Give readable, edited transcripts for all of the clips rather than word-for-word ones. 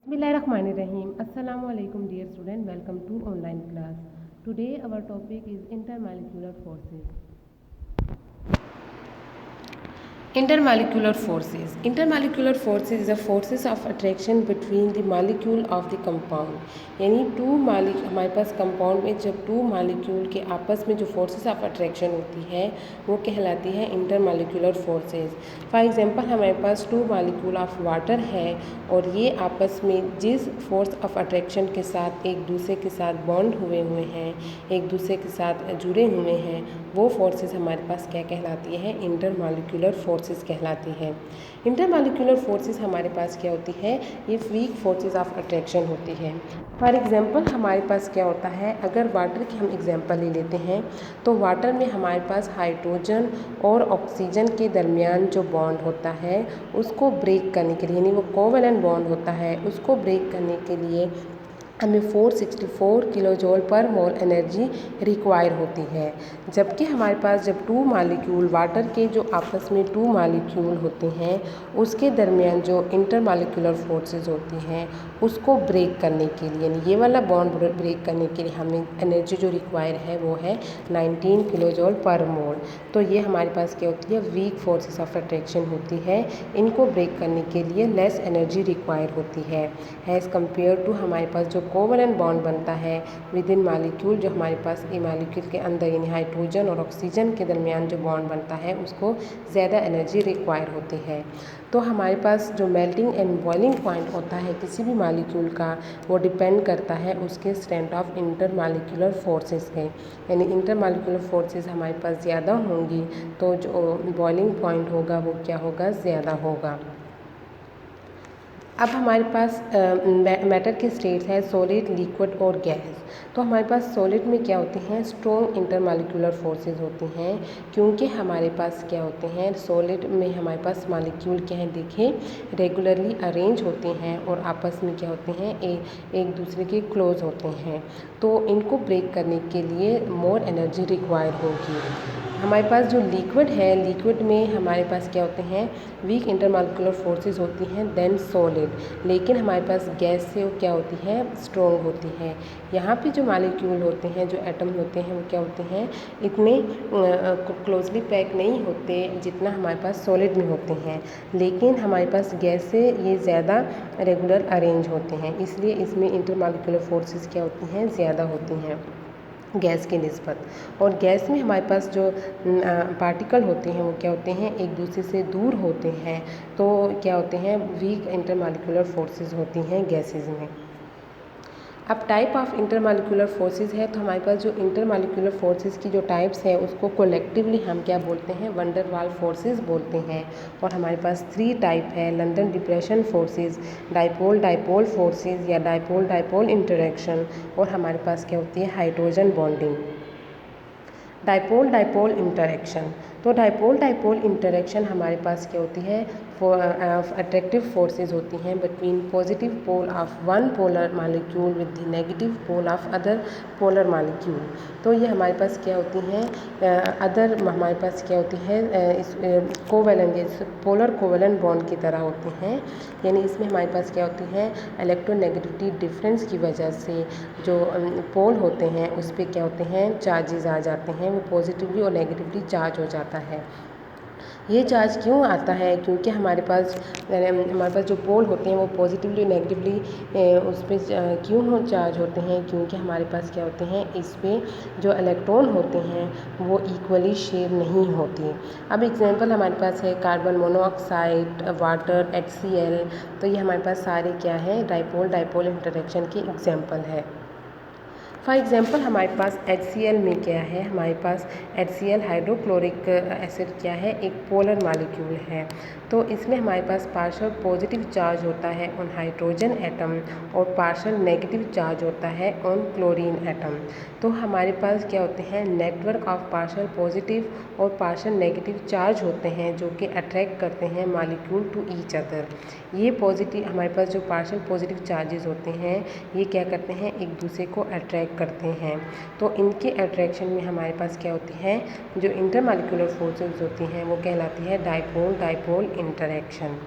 Bismillahirrahmanirrahim. Assalamu alaikum dear student. Welcome to online class. Today our topic is intermolecular forces. Intermolecular forces. Intermolecular forces is the forces of attraction between the molecule of the compound. यानी हमारे पास compound में जब two molecule के आपस में जो forces of attraction होती है वो कहलाती है इंटरमॉलिक्यूलर फोर्सेस। फॉर एग्जांपल हमारे पास टू मॉलिक्यूल ऑफ वाटर है और ये आपस में जिस फोर्स ऑफ अट्रैक्शन के साथ एक दूसरे के साथ बॉन्ड हुए हैं, एक दूसरे के साथ जुड़े हुए हैं, वो फोर्सेस हमारे पास क्या कहलाती है? इंटरमॉलिक्यूलर फोर्सेस कहलाती है। इंटरमॉलिक्यूलर फोर्सेस हमारे पास क्या होती है? ये वीक फोर्सेस ऑफ अट्रैक्शन होती है। फॉर एग्जांपल हमारे पास क्या होता है, अगर वाटर की हम एग्जांपल ले लेते हैं तो वाटर में हमारे पास हाइड्रोजन और ऑक्सीजन के दरमियान जो बॉन्ड होता है उसको ब्रेक करने के लिए, यानी वो कोवेलेंट बॉन्ड होता है, उसको ब्रेक करने के लिए हमें 464 किलो जूल पर मोल एनर्जी रिक्वायर होती है। जबकि हमारे पास जब टू मॉलिक्यूल वाटर के जो आपस में टू मॉलिक्यूल होते हैं उसके दरमियान जो इंटरमॉलिक्यूलर फोर्सेस होती हैं उसको ब्रेक करने के लिए, यानी ये वाला बॉन्ड ब्रेक करने के लिए हमें एनर्जी जो रिक्वायर है वो है 19 किलो जूल पर मोल। तो ये हमारे पास क्या होती है? वीक फोर्सेस ऑफ अट्रैक्शन होती है। इनको ब्रेक करने के लिए लेस एनर्जी रिक्वायर होती है एज़ कम्पेयर टू हमारे पास जो कोवेलेंट बॉन्ड बनता है विद इन मॉलिक्यूल, जो हमारे पास ए मॉलिक्यूल के अंदर यानी हाइड्रोजन और ऑक्सीजन के दरमियान जो बॉन्ड बनता है उसको ज़्यादा एनर्जी रिक्वायर होती है। तो हमारे पास जो मेल्टिंग एंड बॉइलिंग पॉइंट होता है किसी भी मॉलिक्यूल का वो डिपेंड करता है उसके स्ट्रेंथ ऑफ इंटरमॉलिक्यूलर फोर्सेस पे। यानी इंटरमॉलिक्यूलर फोर्सेस हमारे पास ज़्यादा होंगी तो जो बॉइलिंग पॉइंट होगा वो क्या होगा? ज़्यादा होगा। अब हमारे पास मैटर के स्टेट्स है सॉलिड, लिक्विड और गैस। तो हमारे पास सॉलिड में क्या होते हैं? स्ट्रॉन्ग इंटरमॉलिक्यूलर फोर्सेस होते हैं, क्योंकि हमारे पास क्या होते हैं? सॉलिड में हमारे पास मॉलिक्यूल क्या है? देखें, रेगुलरली अरेंज होते हैं और आपस में क्या होते हैं? एक दूसरे के क्लोज होते हैं। तो इनको ब्रेक करने के लिए मोर एनर्जी रिक्वायर होगी। हमारे पास जो लिक्विड है, लिक्विड में हमारे पास क्या होते हैं? वीक इंटरमॉलिक्यूलर फोर्सेस होती हैं देन सॉलिड। लेकिन हमारे पास गैस से वो क्या होती है? स्ट्रॉन्ग होती है। यहाँ पे जो मॉलिक्यूल होते हैं, जो एटम होते हैं, वो क्या होते हैं? इतने क्लोजली पैक नहीं होते जितना हमारे पास सॉलिड में होते हैं। लेकिन हमारे पास गैस से ये ज़्यादा रेगुलर अरेंज होते हैं, इसलिए इसमें इंटरमॉलिक्यूलर फोर्सेस क्या होती हैं? ज़्यादा होती हैं गैस के निस्बत। और गैस में हमारे पास जो पार्टिकल होते हैं वो क्या होते हैं? एक दूसरे से दूर होते हैं। तो क्या होते हैं? वीक इंटरमॉलिक्यूलर फोर्सेस होती हैं गैसेस में। अब टाइप ऑफ इंटरमॉलिक्यूलर फोर्सेस है, तो हमारे पास जो इंटरमॉलिक्यूलर फोर्सेस की जो टाइप्स है उसको कोलेक्टिवली हम क्या बोलते हैं? वंडर वाल फोर्सेस बोलते हैं। और हमारे पास 3 टाइप है: London dispersion forces, dipole dipole forces या डाइपोल डाइपोल इंटरेक्शन, और हमारे पास क्या होती है? Hydrogen bonding. Dipole dipole interaction, तो डाइपोल डाइपोल इंटरेक्शन हमारे पास क्या होती है? अट्रैक्टिव फोर्सेस होती हैं between positive pole of one polar molecule with the negative pole of other polar molecule. तो ये हमारे पास क्या होती हैं? हमारे पास क्या होती है? इस कोवेलेंट पोलर कोवेलेंट बॉन्ड की तरह होते हैं। यानी इसमें हमारे पास क्या होती है? इलेक्ट्रोनेगेटिविटी डिफरेंस की वजह से जो पोल होते हैं उस पर क्या होते हैं? चार्जेस आ जाते हैं, वो पॉजिटिवली और नेगेटिवली चार्ज हो जाता है। ये चार्ज क्यों आता है? क्योंकि हमारे पास जो पोल होते हैं वो पॉजिटिवली नेगेटिवली उस पर क्यों चार्ज होते हैं? क्योंकि हमारे पास क्या होते हैं? इस पर जो इलेक्ट्रॉन होते हैं वो इक्वली शेयर नहीं होती। अब एग्जांपल हमारे पास है कार्बन मोनोऑक्साइड, वाटर, HCl। तो ये हमारे पास सारे क्या है? डाइपोल डाइपोल इंटरेक्शन के एग्जाम्पल है। फॉर एग्जांपल हमारे पास HCl में क्या है? हमारे पास HCl हाइड्रोक्लोरिक एसिड क्या है? एक पोलर मॉलिक्यूल है। तो इसमें हमारे पास पार्शियल पॉजिटिव चार्ज होता है ऑन हाइड्रोजन एटम और पार्शियल नेगेटिव चार्ज होता है ऑन क्लोरीन एटम। तो हमारे पास क्या होते हैं? नेटवर्क ऑफ पार्शियल पॉजिटिव और पार्शियल नेगेटिव चार्ज होते हैं जो कि अट्रैक्ट करते हैं मॉलिक्यूल टू ईच अदर। ये पॉजिटिव हमारे पास जो पार्शियल पॉजिटिव चार्जेस होते हैं ये क्या करते हैं? एक दूसरे को अट्रैक्ट करते हैं। तो इनके अट्रैक्शन में हमारे पास क्या होती है? जो इंटरमॉलिक्यूलर फोर्सेस होती हैं वो कहलाती है डाइपोल डाइपोल इंटरेक्शन।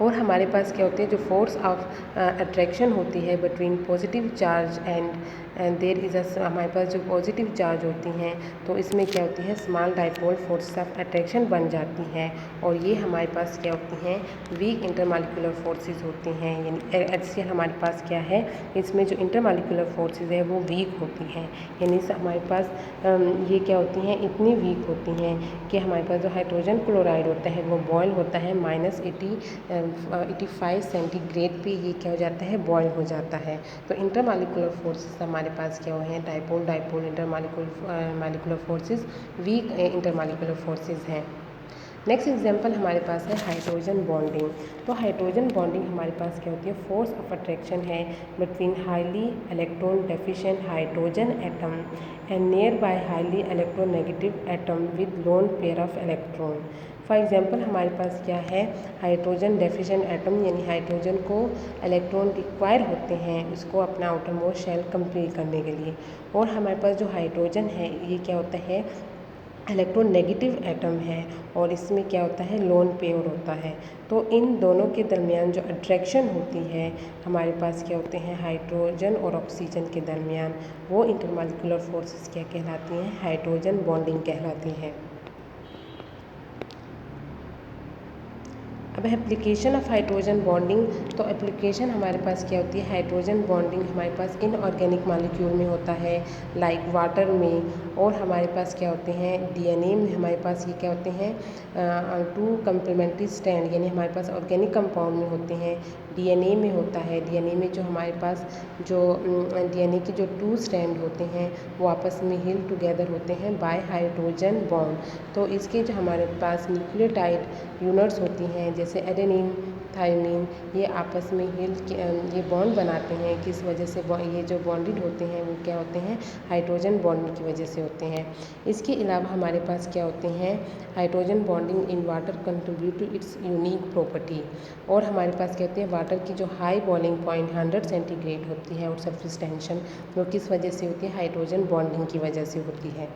और हमारे पास क्या होती है जो फोर्स ऑफ अट्रैक्शन होती है between positive charge and there is हमारे पास जो पॉजिटिव चार्ज होती हैं तो इसमें क्या होती है small dipole force of attraction बन जाती हैं और ये हमारे पास क्या होती हैं वीक इंटरमॉलिक्यूलर फोर्सेस होती हैं। यानी ऐसे हमारे पास क्या है इसमें जो इंटरमॉलिक्यूलर फोर्सेस है वो वीक होती हैं। यानी हमारे पास ये क्या होती हैं इतनी वीक होती हैं कि हमारे पास जो हाइड्रोजन क्लोराइड होता है वो बॉयल होता है -85 सेंटीग्रेड पे ये क्या हो जाता है बॉयल हो जाता है। तो इंटरमॉलिक्यूलर फोर्सेस हमारे पास क्या हैं dipole dipole intermolecular forces weak intermolecular forces हैं। नेक्स्ट एग्जांपल हमारे पास है हाइड्रोजन बॉन्डिंग। तो हाइड्रोजन बॉन्डिंग हमारे पास क्या होती है फोर्स ऑफ अट्रैक्शन है between highly electron deficient hydrogen atom and nearby highly electronegative atom with lone pair of electron. For example हमारे पास क्या है हाइड्रोजन डेफिशिएंट एटम यानी हाइड्रोजन को इलेक्ट्रॉन रिक्वायर होते हैं इसको अपना आउटर मोस्ट शेल कंप्लीट करने के लिए। और हमारे पास जो हाइड्रोजन है ये क्या होता है इलेक्ट्रोनेगेटिव एटम है और इसमें क्या होता है लोन पेयर होता है। तो इन दोनों के दरमियान जो अट्रैक्शन होती है हमारे पास क्या होते हैं हाइड्रोजन और ऑक्सीजन के दरमियान वो इंटरमॉलिक्यूलर फोर्सेस क्या कहलाती हैं हाइड्रोजन बॉन्डिंग कहलाती हैं। अब एप्लीकेशन ऑफ हाइड्रोजन बॉन्डिंग। तो एप्लीकेशन हमारे पास क्या होती है हाइड्रोजन बॉन्डिंग हमारे पास इनऑर्गेनिक मॉलिक्यूल में होता है लाइक वाटर में। और हमारे पास क्या होते हैं डीएनए में हमारे पास ये क्या होते हैं 2 कम्प्लीमेंट्री स्ट्रैंड यानी हमारे पास ऑर्गेनिक कंपाउंड में होते हैं डीएनए में होता है। डीएनए में जो हमारे पास जो डीएनए के जो 2 स्ट्रैंड होते हैं वो आपस में हिल टुगेदर होते हैं बाय हाइड्रोजन बॉन्ड। तो इसके जो हमारे पास न्यूक्लियोटाइड यूनिट्स होती हैं जैसे एडेनिन थायमिन ये आपस में ये बॉन्ड बनाते हैं किस वजह से ये जो बॉन्डेड होते हैं वो क्या होते हैं हाइड्रोजन बॉन्डिंग की वजह से होते हैं। इसके अलावा हमारे पास क्या होते हैं hydrogen bonding in water contribute to its unique property. और हमारे पास क्या होते हैं वाटर की जो हाई बॉइलिंग पॉइंट 100 सेंटीग्रेड होती है और सरफेस टेंशन वो किस वजह से होती है हाइड्रोजन बॉन्डिंग की वजह से होती है।